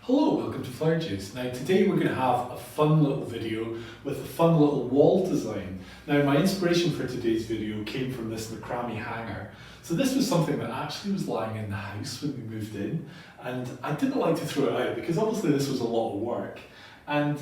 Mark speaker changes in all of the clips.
Speaker 1: Hello, welcome to Flower Joos. Now today we're going to have a fun little video with a fun little wall design. Now my inspiration for today's video came from this Macrame hanger. So this was something that actually was lying in the house when we moved in, and I didn't like to throw it out because obviously this was a lot of work, and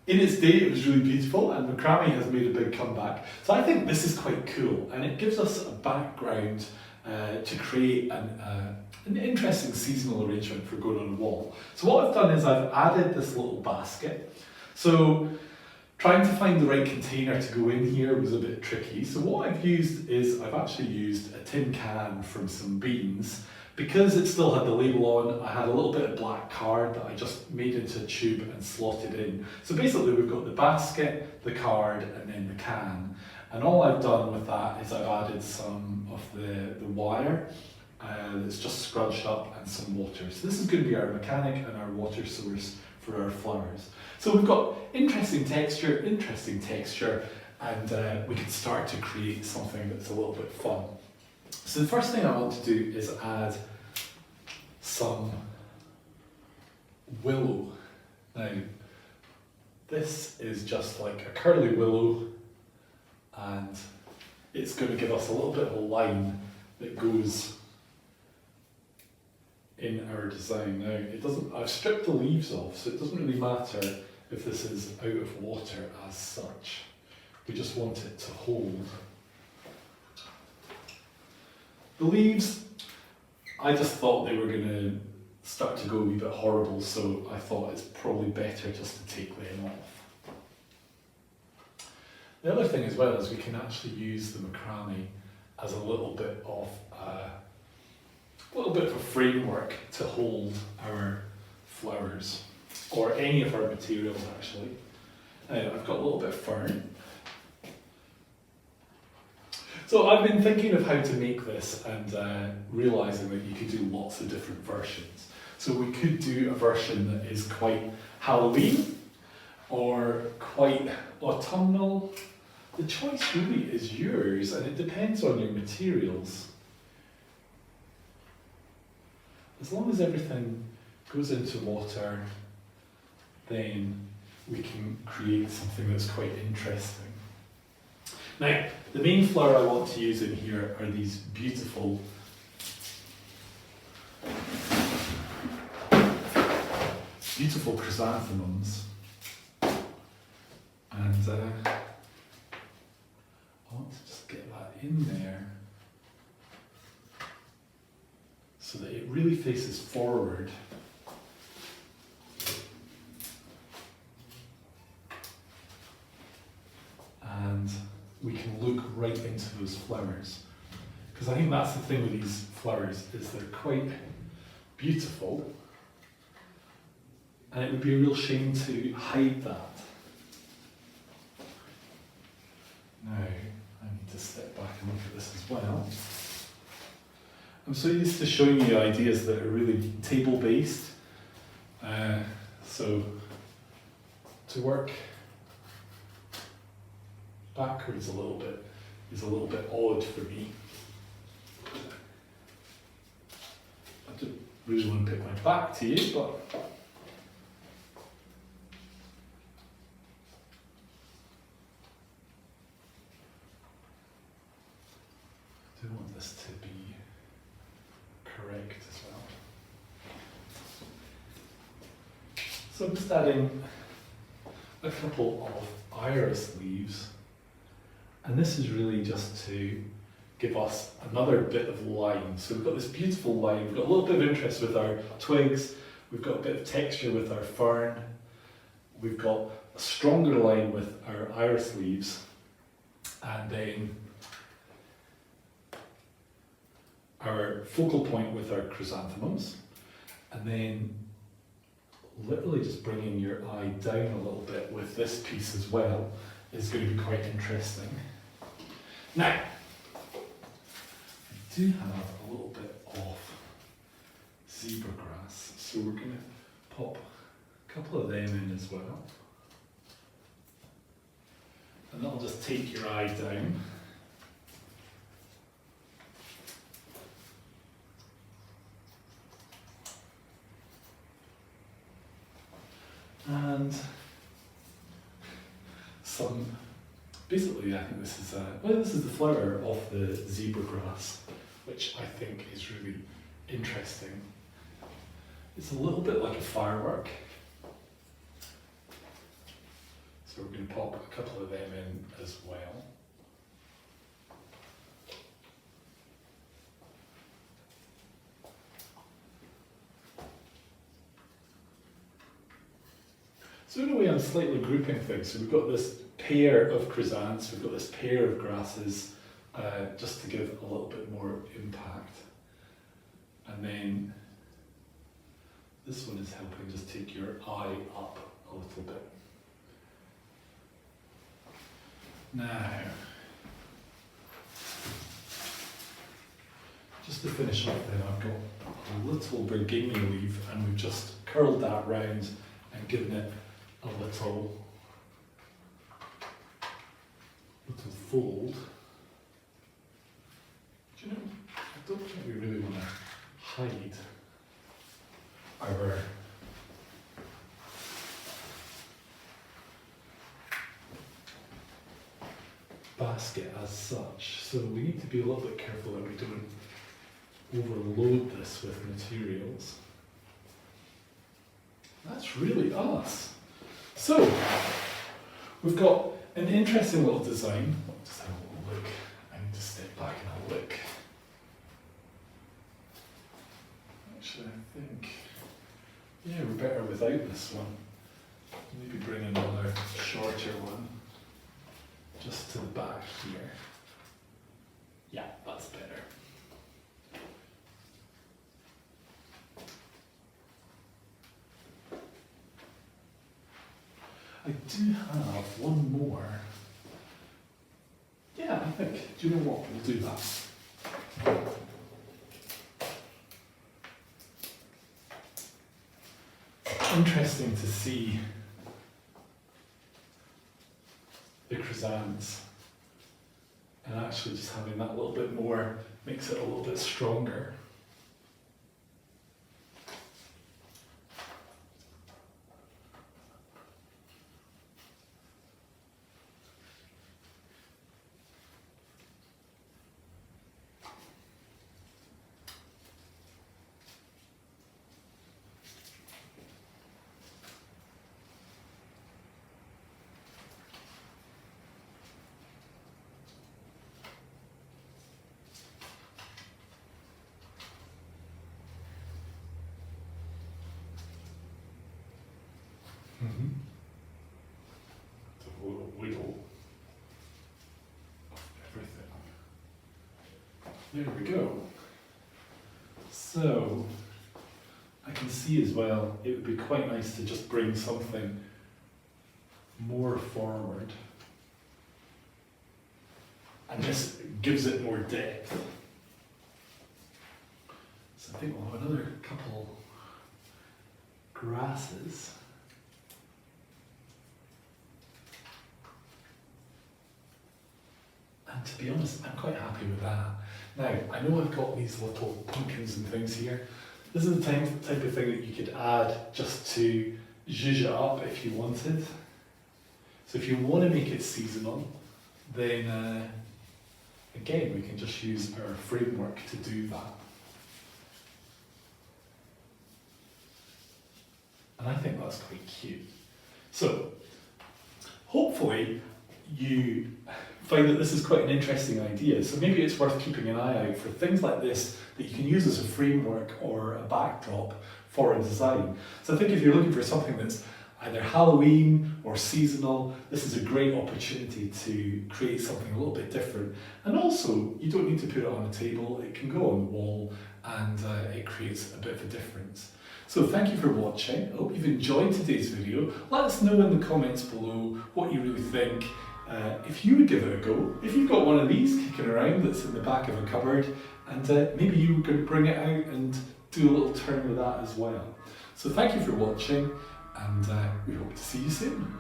Speaker 1: in its day it was really beautiful, and Macrame has made a big comeback. So I think this is quite cool, and it gives us a background to create an interesting seasonal arrangement for going on a wall. So what I've done is I've added this little basket. So trying to find the right container to go in here was a bit tricky. So what I've used is I've actually used a tin can from some beans. Because it still had the label on, I had a little bit of black card that I just made into a tube and slotted in. So basically we've got the basket, the card, and then the can. And all I've done with that is I've added some of the wire that's just scrunched up and some water. So this is going to be our mechanic and our water source for our flowers. So we've got interesting texture, and we can start to create something that's a little bit fun. So the first thing I want to do is add some willow. Now, this is just like a curly willow, and it's going to give us a little bit of a line that goes in our design. Now, I've stripped the leaves off, so it doesn't really matter if this is out of water as such. We just want it to hold. The leaves, I just thought they were going to start to go a wee bit horrible, so I thought it's probably better just to take them off. The other thing as well is we can actually use the Macrame as a little bit of a framework to hold our flowers, or any of our materials actually. Now I've got a little bit of fern. So I've been thinking of how to make this and realising that you could do lots of different versions. So we could do a version that is quite Halloween or quite autumnal. The choice really is yours, and it depends on your materials. As long as everything goes into water, then we can create something that's quite interesting. Now, the main flower I want to use in here are these beautiful chrysanthemums. And I want to just get that in there so that it really faces forward. And we can look right into those flowers. Because I think that's the thing with these flowers, is they're quite beautiful, and it would be a real shame to hide that. Now, I need to step back and look at this as well. I'm so used to showing you ideas that are really table-based, so to work backwards a little bit is a little bit odd for me. I don't really want to pick my back to you, but I do want this to be correct as well. So I'm just adding a couple of iris leaves, and this is really just to give us another bit of line. So we've got this beautiful line, we've got a little bit of interest with our twigs, we've got a bit of texture with our fern, we've got a stronger line with our iris leaves, and then our focal point with our chrysanthemums, and then literally just bringing your eye down a little bit with this piece as well is going to be quite interesting. Now, I do have a little bit of zebra grass, so we're going to pop a couple of them in as well. And that'll just take your eye down. and some, basically I think this is, this is the flower of the zebra grass, which I think is really interesting. It's a little bit like a firework. So we're going to pop a couple of them in as well. So in a way I'm slightly grouping things. So we've got this pair of chrysanthemums, we've got this pair of grasses, just to give a little bit more impact. And then this one is helping just take your eye up a little bit. Now, just to finish off then, I've got a little bergenia leaf and we've just curled that round and given it a little fold. Do you know, I don't think we really want to hide our basket as such, so we need to be a little bit careful that we don't overload this with materials. That's really us. So, we've got an interesting little design. Just have a little look. I need to step back and have a look. Actually, I think, yeah, we're better without this one. Maybe bring another shorter one just to the back here. Yeah, that's better. I do have one more. Yeah, I think, do you know what, we'll do that. Interesting to see the chrysanthemums and actually just having that little bit more makes it a little bit stronger. A little wiggle of everything. There we go. So, I can see as well, it would be quite nice to just bring something more forward. And this gives it more depth. So I think we'll have another couple grasses. And to be honest, I'm quite happy with that. Now, I know I've got these little pumpkins and things here. This is the type of thing that you could add just to zhuzh it up if you wanted. So if you want to make it seasonal, then again, we can just use our framework to do that. And I think that's quite cute. So, hopefully you find that this is quite an interesting idea. So maybe it's worth keeping an eye out for things like this that you can use as a framework or a backdrop for a design. So I think if you're looking for something that's either Halloween or seasonal, this is a great opportunity to create something a little bit different. And also, you don't need to put it on a table, it can go on the wall and it creates a bit of a difference. So thank you for watching. I hope you've enjoyed today's video. Let us know in the comments below what you really think. If you would give it a go, if you've got one of these kicking around that's in the back of a cupboard, and maybe you could bring it out and do a little turn with that as well. So thank you for watching, and we hope to see you soon.